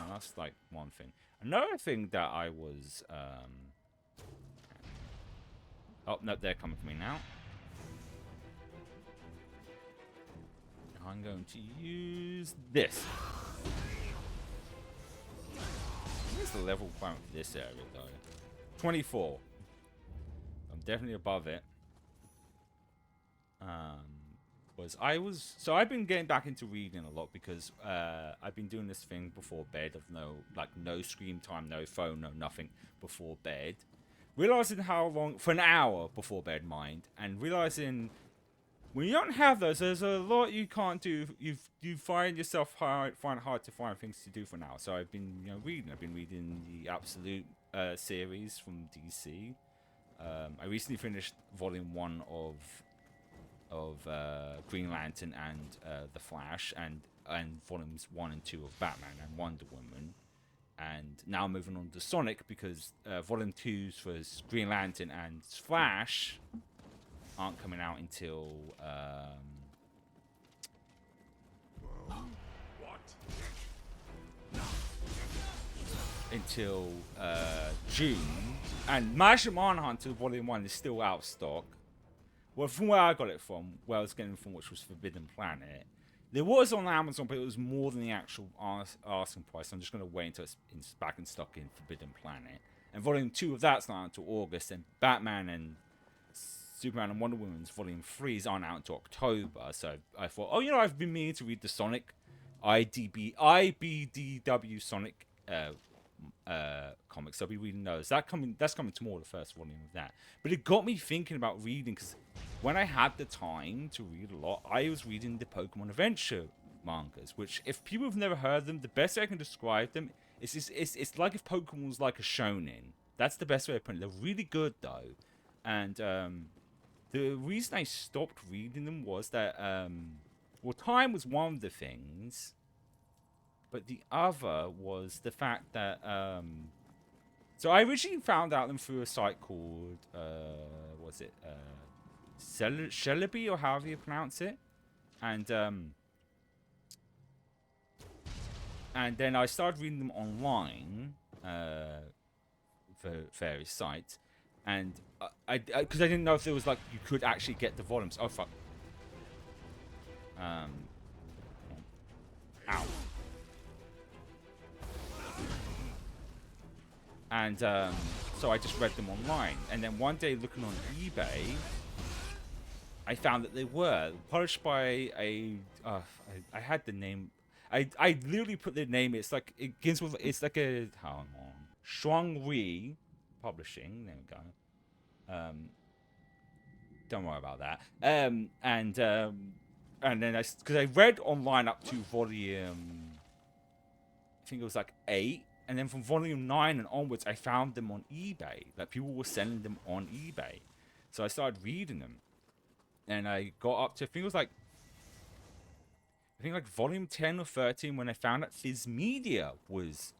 know, that's like one thing. Another thing that I was, oh no, they're coming for me now. I'm going to use this. Where's the level requirement for this area though? 24. I'm definitely above it. So I've been getting back into reading a lot because I've been doing this thing before bed of no screen time, no phone, no nothing before bed. Realizing how long, for an hour before bed, mind, and realizing when you don't have those, there's a lot you can't do. You find yourself find it hard to find things to do for now. So I've been reading. I've been reading the Absolute series from DC. I recently finished volume 1 of Green Lantern and The Flash, and volumes 1 and 2 of Batman and Wonder Woman. And now I'm moving on to Sonic because volume 2s for Green Lantern and Flash aren't coming out until June. And Martian Manhunter Volume 1 is still out of stock. Well, from where I got it from, where I was getting it from, which was Forbidden Planet, there was on Amazon, but it was more than the actual asking price. I'm just going to wait until it's back in stock in Forbidden Planet. And Volume 2 of that's not until August, and Batman and Superman and Wonder Woman's Volume 3s aren't out until October. So I thought, oh, I've been meaning to read the Sonic IBDW Sonic comics. I'll be reading those. That's coming tomorrow, the first volume of that. But it got me thinking about reading, because when I had the time to read a lot, I was reading the Pokemon Adventure mangas, which, if people have never heard them, the best way I can describe them is it's like if Pokemon was like a shonen. That's the best way to put it. They're really good though, and the reason I stopped reading them was that well, time was one of the things. But the other was the fact that, so I originally found out them through a site called, was it, Shelleby, or however you pronounce it, and then I started reading them online, for various sites, and because I didn't know if there was, like, you could actually get the volumes. Oh, fuck. Ow. And so I just read them online. And then one day, looking on eBay, I found that they were published by a. I had the name. I literally put the name. It's like it begins with. It's like a. Hold on. Chuang Publishing. There we go. Don't worry about that. And then because I read online up to volume. I think it was like 8. And then from volume 9 and onwards, I found them on eBay. Like, people were selling them on eBay. So I started reading them. And I got up to, I think like volume 10 or 13 when I found out VIZ Media was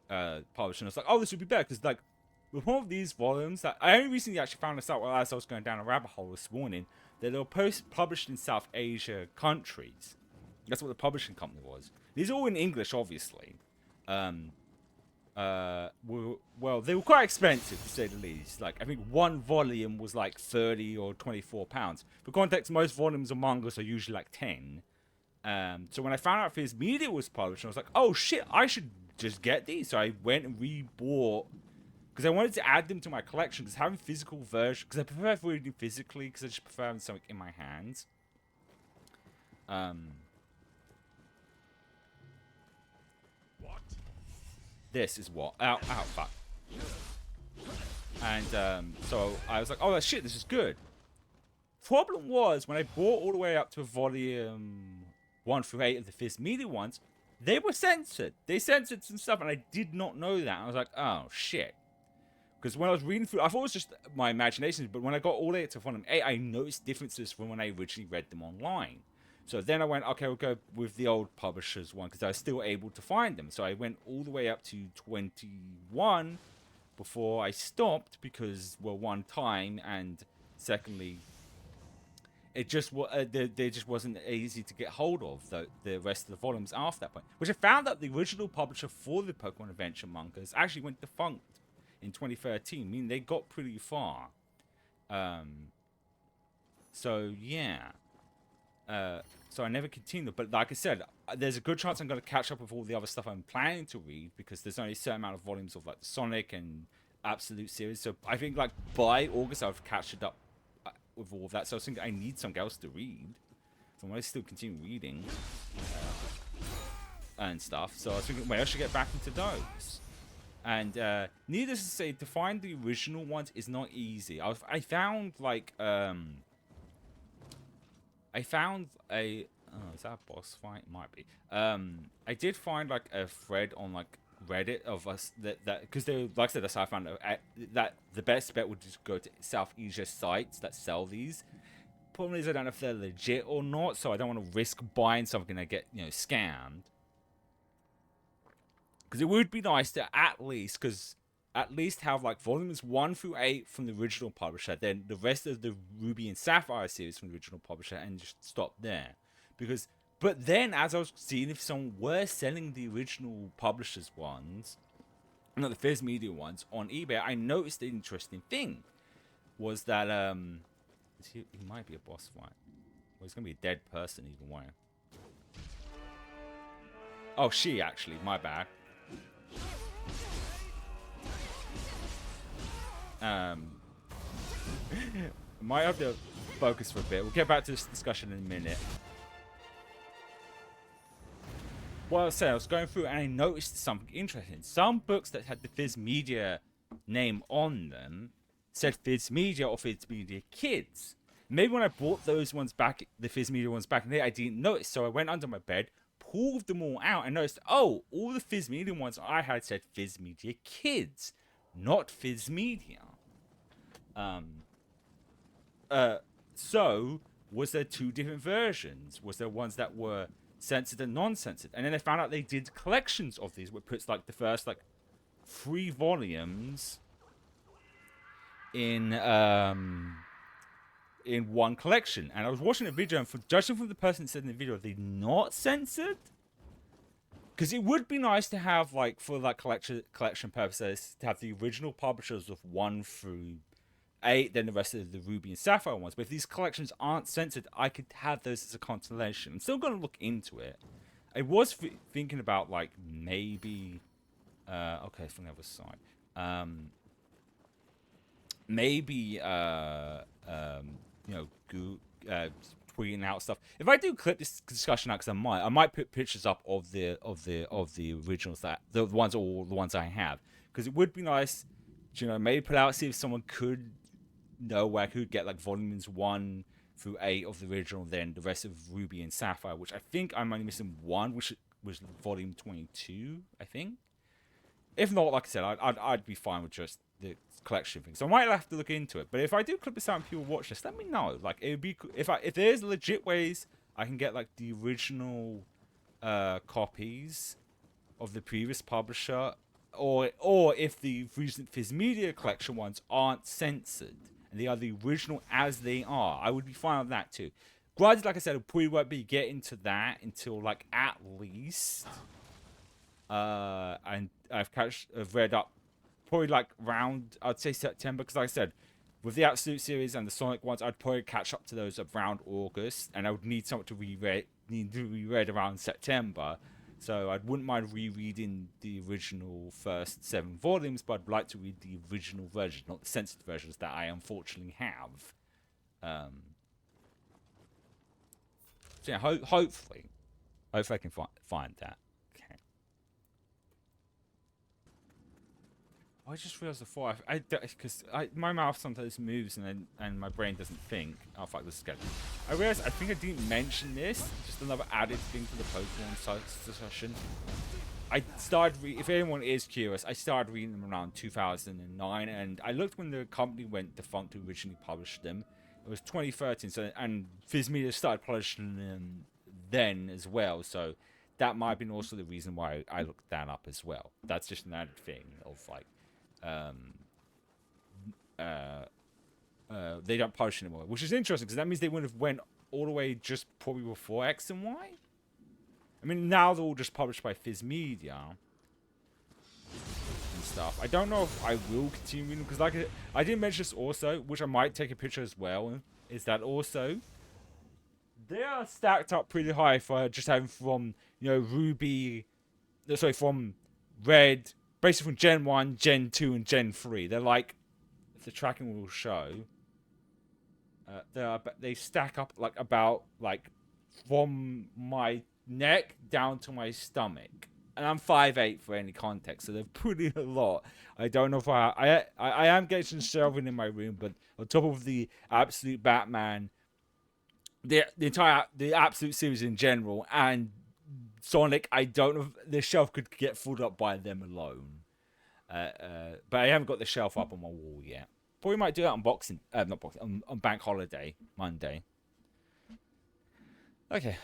publishing. I was like, oh, this would be better. Because, like, with one of these volumes, that I only recently actually found this out as I was going down a rabbit hole this morning, that they were published in South Asia countries. That's what the publishing company was. These are all in English, obviously. Well, they were quite expensive, to say the least. Like, I think one volume was like £30 or £24. For context, most volumes of mangas are usually like 10. So when I found out VIZ Media was published, I was like, oh shit, I should just get these. So I went and rebought, because I wanted to add them to my collection, because having physical version, because I prefer reading physically, because I just prefer having something in my hands. This is what? Ow, fuck. And so I was like, oh shit, this is good. Problem was, when I bought all the way up to volume 1 through 8 of the VIZ Media ones, they were censored. They censored some stuff, and I did not know that. I was like, oh shit. Because when I was reading through, I thought it was just my imagination, but when I got all the way to volume 8, I noticed differences from when I originally read them online. So then I went, okay, we'll go with the old publishers one, because I was still able to find them. So I went all the way up to 21 before I stopped, because, well, one, time, and secondly, It just they just wasn't easy to get hold of the rest of the volumes after that point. Which I found that the original publisher for the Pokemon Adventure mangas actually went defunct in 2013. I mean, they got pretty far. So yeah. So I never continued. But like I said, there's a good chance I'm going to catch up with all the other stuff I'm planning to read, because there's only a certain amount of volumes of like the Sonic and Absolute series. So I think like by August I've catched it up with all of that. So I was thinking I need something else to read. So I'm going to still continue reading and stuff. So I was thinking, well, I should get back into those. And needless to say, to find the original ones is not easy. I found like I found a is that a boss fight? It might be. I did find like a thread on like Reddit of us that because they, like I said, that's how I found that the best bet would just go to South Asia sites that sell these. Problem is, I don't know if they're legit or not, so I don't want to risk buying something that get scammed. Because it would be nice to at least have like volumes 1 through 8 from the original publisher, then the rest of the Ruby and Sapphire series from the original publisher, and just stop there. But then, as I was seeing if someone were selling the original publisher's ones, not the VIZ Media ones, on eBay, I noticed the interesting thing was that he might be a boss fight. Well, he's gonna be a dead person either way. Oh, she actually, my bad. Might have to focus for a bit. We'll get back to this discussion in a minute. Well, I was saying, I was going through and I noticed something interesting. Some books that had the VIZ Media name on them said VIZ Media or VIZ Media Kids. Maybe when I bought those ones back, the VIZ Media ones back in there, I didn't notice. So I went under my bed, pulled them all out, and noticed, oh, all the VIZ Media ones I had said VIZ Media Kids, not VIZ Media. So was there two different versions? Was there ones that were censored and non-censored? And then I found out they did collections of these, which puts like the first like 3 volumes in one collection. And I was watching a video, and judging from the person that said in the video, they're not censored. Because it would be nice to have, like, for like collection purposes, to have the original publishers of 1 through 8, then the rest of the Ruby and Sapphire ones. But if these collections aren't censored, I could have those as a consolation. I'm still going to look into it. I was thinking about, like, maybe... okay, from the other side. Maybe, tweeting out stuff. If I do clip this discussion out, because I might put pictures up of the originals, that the ones I have, because it would be nice, maybe put out, see if someone could know where I could get like volumes 1 through 8 of the original, then the rest of Ruby and Sapphire, which I think I'm only missing 1, which was volume 22, I think. If not, like I said, I'd be fine with just the collection thing. So I might have to look into it. But if I do clip this out and people watch this, let me know. Like, it would be if there's legit ways I can get like the original copies of the previous publisher, or if the recent VIZ Media collection ones aren't censored and they are the original as they are, I would be fine with that too. Granted, like I said, I probably won't be getting to that until like at least and I've read up probably like around, I'd say September, because like I said, with the Absolute series and the Sonic ones, I'd probably catch up to those around August, and I would need something to reread around September. So I wouldn't mind rereading the original first 7 volumes, but I'd like to read the original version, not the censored versions that I unfortunately have. So yeah, hopefully I can find that. I just realized before, because my mouth sometimes moves and my brain doesn't think. Oh fuck, this is good. I realized, I think I didn't mention this, just another added thing to the Pokemon discussion. I started, if anyone is curious, I started reading them around 2009, and I looked when the company went defunct to originally publish them. It was 2013, so, and VIZ Media started publishing them then as well, so that might have been also the reason why I looked that up as well. That's just an added thing of like, They don't publish anymore, which is interesting because that means they would have went all the way just probably before X and Y. I mean, now they're all just published by VIZ Media and stuff. I don't know if I will continue reading because, like, I did mention this also, which I might take a picture as well. Is that also they are stacked up pretty high for just having from Ruby, sorry, from Red, basically from Gen 1, Gen 2, and Gen 3. They're like, if the tracking will show, they stack up like about like from my neck down to my stomach, and I'm 5'8" for any context, so they're pretty a lot. I don't know if I am getting some shelving in my room, but on top of the absolute Batman, the absolute series in general, and Sonic, I don't know if the shelf could get filled up by them alone. But I haven't got the shelf up on my wall yet. Probably might do that on Boxing, not Boxing, on Bank Holiday Monday. Okay.